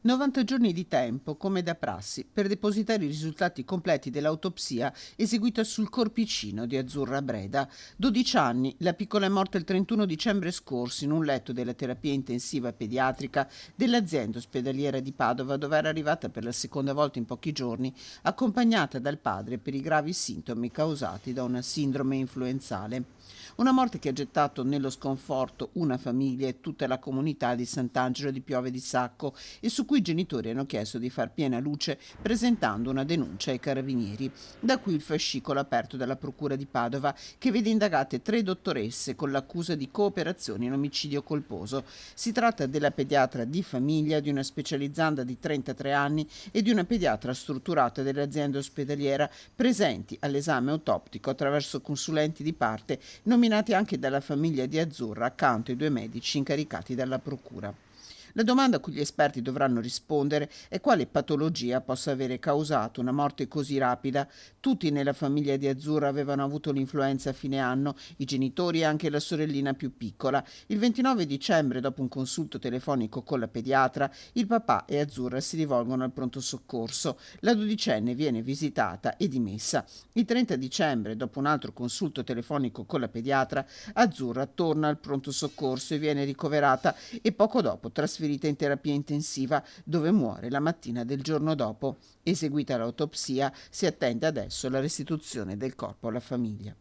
90 giorni di tempo, come da prassi, per depositare i risultati completi dell'autopsia eseguita sul corpicino di Azzurra Breda. 12 anni, la piccola è morta il 31 dicembre scorso in un letto della terapia intensiva pediatrica dell'azienda ospedaliera di Padova, dove era arrivata per la seconda volta in pochi giorni, accompagnata dal padre per i gravi sintomi causati da una sindrome influenzale. Una morte che ha gettato nello sconforto una famiglia e tutta la comunità di Sant'Angelo di Piove di Sacco e su cui i genitori hanno chiesto di far piena luce presentando una denuncia ai carabinieri. Da qui il fascicolo aperto dalla Procura di Padova che vede indagate 3 dottoresse con l'accusa di cooperazione in omicidio colposo. Si tratta della pediatra di famiglia, di una specializzanda di 33 anni e di una pediatra strutturata dell'azienda ospedaliera presenti all'esame autoptico attraverso consulenti di parte nominati anche dalla famiglia di Azzurra accanto ai 2 medici incaricati dalla procura. La domanda a cui gli esperti dovranno rispondere è quale patologia possa avere causato una morte così rapida. Tutti nella famiglia di Azzurra avevano avuto l'influenza a fine anno, i genitori e anche la sorellina più piccola. Il 29 dicembre, dopo un consulto telefonico con la pediatra, il papà e Azzurra si rivolgono al pronto soccorso. La dodicenne viene visitata e dimessa. Il 30 dicembre, dopo un altro consulto telefonico con la pediatra, Azzurra torna al pronto soccorso e viene ricoverata e poco dopo trasferita in terapia intensiva, dove muore la mattina del giorno dopo. Eseguita l'autopsia, si attende adesso la restituzione del corpo alla famiglia.